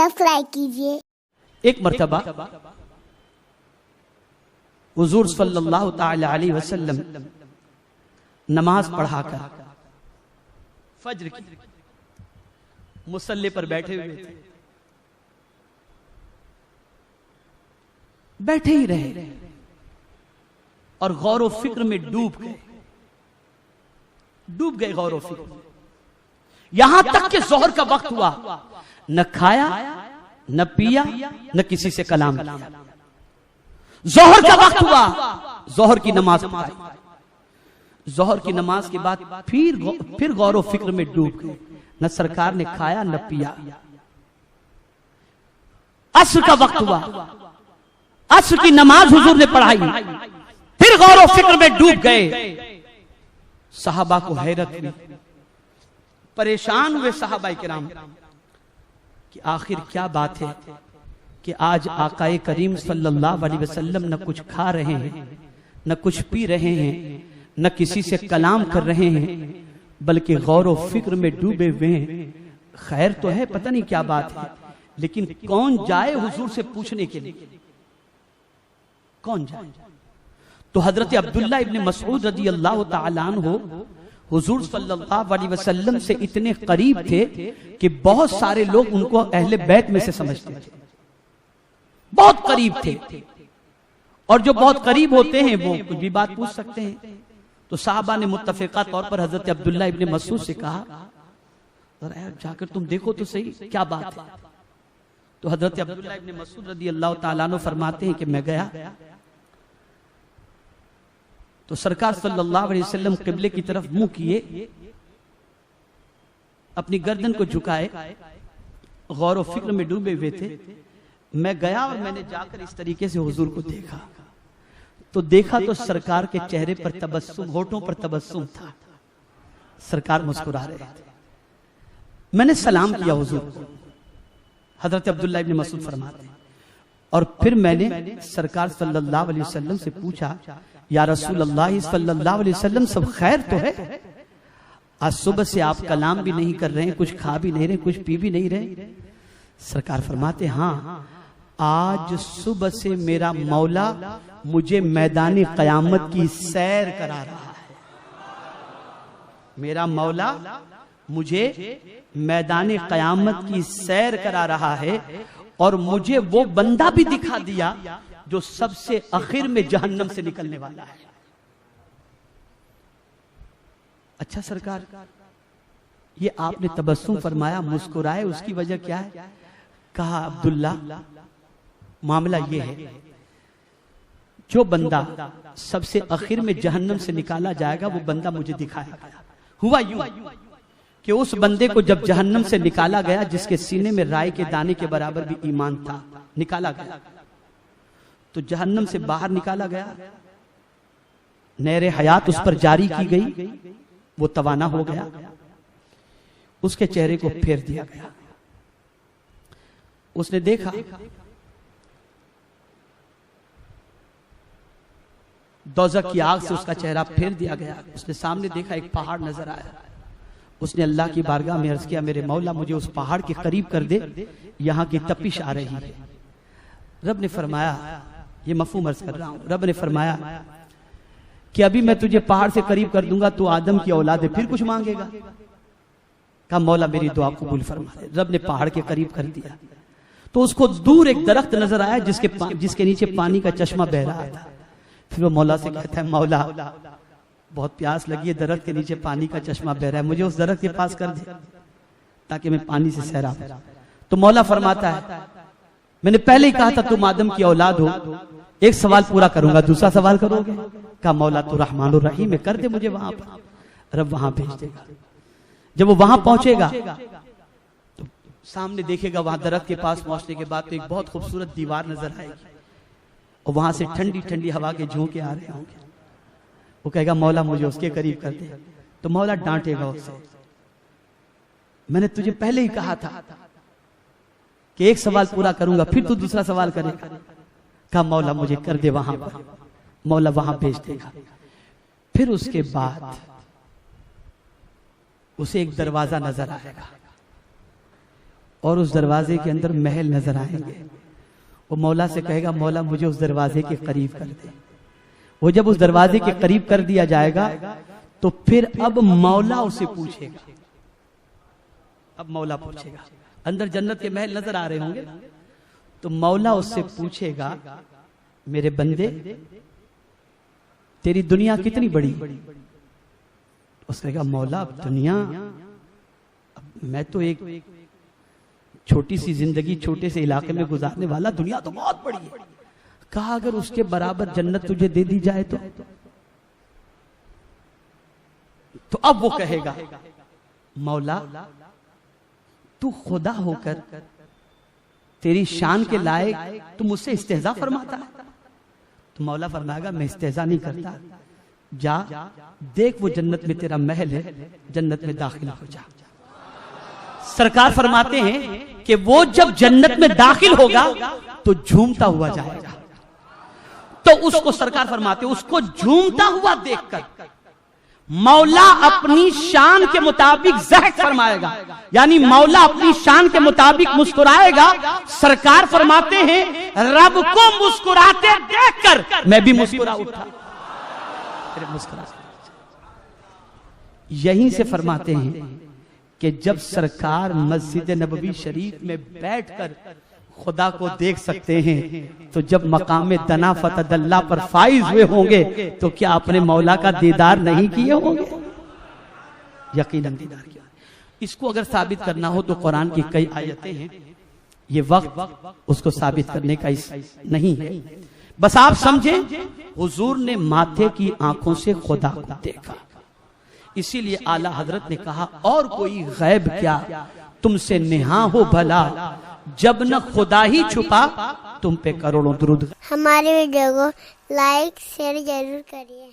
Subscribe कीजिए। एक मर्तबा हुजूर सल्लल्लाहु ताला अलैहि वसल्लम नमाज पढ़ाकर फज्र की मुसल्ले पर बैठे हुए थे। बैठे ही रहे और गौर व फिक्र में डूब गए गौर व फिक्र में। यहां तक कि जोहर का वक्त हुआ, न खाया न पिया न किसी से कलाम किया। जोहर का वक्त हुआ, जोहर की नमाज पढ़ाई। जोहर की नमाज के बाद फिर गौर व फिक्र में डूब गए। न सरकार ने खाया न पिया। अस्र का वक्त हुआ, अस्र की नमाज हुजूर ने पढ़ाई, फिर गौर व फिक्र में डूब गए। सहाबा को हैरत हुई, परेशान हुए सहाबाए किराम कि आखिर क्या बात है कि आज आकाए करीम सल्लल्लाहु अलैहि वसल्लम न कुछ खा रहे हैं, न कुछ पी रहे हैं, न किसी से कलाम कर रहे हैं, बल्कि गौर व फिक्र में डूबे हुए हैं। खैर तो है, पता नहीं क्या बात है, लेकिन कौन जाए हुजूर से पूछने के लिए? कौन जाए? तो हजरत अब्दुल्ला इब्न मसऊद रजी अल्लाह ताला अन्हु हुजूर सल्लल्लाहु अलैहि वसल्लम से इतने करीब थे कि बहुत सारे लोग उनको अहले बैत में से समझते थे। बहुत करीब थे, और जो बहुत करीब होते हैं वो कुछ भी बात पूछ सकते हैं। तो साहबा ने मुत्तफिका तौर पर हजरत अब्दुल्ला इब्न मसऊद से कहा, जाकर तुम देखो तो सही क्या बात है। तो हजरत अब्दुल्ला इब्न मसऊद रज़ी अल्लाह ताला अन्हु फरमाते हैं कि मैं गया तो सरकार सल्लल्लाहु अलैहि वसल्लम किबले की तरफ मुंह किए, अपनी गर्दन को झुकाए, गौर व फिक्र में डूबे हुए थे। मैं गया और मैंने जाकर इस तरीके से हुजूर को देखा तो सरकार के चेहरे पर तबस्सुम, होठों पर तबस्सुम था। सरकार मुस्कुरा रहे थे। मैंने सलाम किया हुजूर को, हजरत अब्दुल्ला इब्न मसऊद फरमाते हैं, और फिर मैंने सरकार सल्लल्लाहु अलैहि वसल्लम से पूछा, या रसूल अल्लाह सल्लल्लाहु अलैहि वसल्लम सब खैर तो है? आज सुबह से आप कलाम भी नहीं कर रहे हैं, कुछ खा भी नहीं रहे, कुछ पी भी नहीं रहे। सरकार फरमाते, हाँ, आज सुबह से मेरा मौला मुझे मैदानी कयामत की सैर करा रहा है। मेरा मौला मुझे मैदानी कयामत की सैर करा रहा है, और मुझे वो बंदा भी दिखा दिया जो सबसे आखिर में जहन्नम से निकलने वाला है। अच्छा सरकार, ये आपने तबस्सुम फरमाया, मुस्कुराए, उसकी वजह क्या है? कहा, अब्दुल्ला, मामला ये है, जो बंदा सबसे आखिर में जहन्नम से निकाला जाएगा वो बंदा मुझे दिखाया गया। हुआ यूं कि उस बंदे को जब जहन्नम से निकाला गया, जिसके सीने में राई के दाने के बराबर भी ईमान था, निकाला गया, तो जहन्नम से बाहर निकाला गया, नहर हयात उस पर जारी की गई, वो तवाना हो गया, उसके चेहरे को फेर दिया गया। उसने देखा दोज़ख की आग से उसका चेहरा फेर दिया गया। उसने सामने देखा, एक पहाड़ नजर आया। उसने अल्लाह की बारगाह में अर्ज किया, मेरे मौला मुझे उस पहाड़ के करीब कर दे, यहां की तपिश आ रही है। रब ने फरमाया, ये मफहूम अर्ज कर रहा हूं, रब ने फरमाया कि अभी मैं तुझे पहाड़ से करीब कर दूंगा, तो आदम की औलाद है, फिर कुछ मांगेगा? कहा, मौला मेरी दुआ कबूल फरमा दे। रब ने पहाड़ के करीब कर दिया तो उसको दूर एक दरख्त नजर आया, जिसके नीचे पानी का चश्मा बह रहा था। फिर वो मौला से कहता है, मौला बहुत प्यास लगी है, दरख्त के नीचे पानी का चश्मा बह रहा है, मुझे उस दरख्त के पास कर दे ताकि मैं पानी से सहरा। तो मौला फरमाता है, मैंने पहले ही कहा था तुम आदम की औलाद हो, एक सवाल पूरा करूंगा, दूसरा सवाल करोगे? कहा, मौला तू रहमानुर रहीम है, कर दे मुझे वहां पर। रब वहां भेज देगा। जब वो वहां पहुंचेगा तो सामने देखेगा, वहां दरख्त के पास पहुंचने के बाद तो एक बहुत खूबसूरत दीवार नजर आएगी, और वहां से ठंडी ठंडी हवा के झोंके आ रहे होंगे। वो कहेगा, मौला मुझे उसके करीब कर दे। तो मौला डांटेगा उसे, मैंने तुझे पहले ही कहा था कि एक सवाल पूरा करूंगा, फिर तू दूसरा सवाल करेगा। कहा, मौला मुझे कर दे वहां पर। मौला वहां भेज देगा। फिर उसके बाद उसे एक दरवाजा नजर आएगा, और उस दरवाजे के अंदर महल नजर आएंगे। वो मौला से कहेगा मौला मुझे उस दरवाजे के करीब कर दे। वो जब उस दरवाजे के करीब कर दिया जाएगा तो फिर अब मौला उसे पूछेगा। अब मौला पूछेगा, अंदर जन्नत के महल नजर आ रहे होंगे, तो मौला उससे पूछेगा मेरे बंदे तेरी दुनिया कितनी बड़ी? उसने कहा मौला अब दुनिया, अब मैं तो एक छोटी सी जिंदगी छोटे से इलाके में गुजारने वाला, दुनिया तो बहुत बड़ी है। कहा अगर उसके बराबर जन्नत तुझे दे दी जाए तो अब वो कहेगा मौला तू खुदा होकर तेरी शान के लायक तू मुझसे इस्तेजा फरमाता है? तो मौला फरमाएगा मैं इस्तेजा नहीं करता, जा देख वो जन्नत में तेरा महल है, जन्नत में दाखिल हो जा। सरकार फरमाते हैं कि वो जब जन्नत में दाखिल होगा तो झूमता हुआ जाएगा। तो उसको सरकार फरमाते हैं उसको झूमता हुआ देखकर मौला अपनी शान के मुताबिक ज़हक फरमाएगा, यानी मौला अपनी शान के मुताबिक मुस्कुराएगा। सरकार फरमाते हैं रब को मुस्कुराते देखकर मैं भी मुस्कुरा उठा। यहीं से फरमाते हैं कि जब सरकार मस्जिद नबवी शरीफ में बैठकर खुदा को देख सकते हैं तो जब मकाम दना फतदल्ला पर फाइज हुए होंगे तो क्या अपने मौला का दीदार नहीं किए होंगे? यकीनन दीदार किया। इसको अगर साबित करना हो तो कुरान की कई आयतें हैं, ये वक्त उसको साबित करने का नहीं है। बस आप समझें हुजूर ने माथे की आंखों से खुदा को देखा, इसीलिए आला हजरत ने कहा और कोई गैब क्या तुमसे नेहा हो भला, जब न खुदा ही छुपा तुम पे करोड़ों दुरूद। हमारे वीडियो को लाइक शेयर जरूर करिए।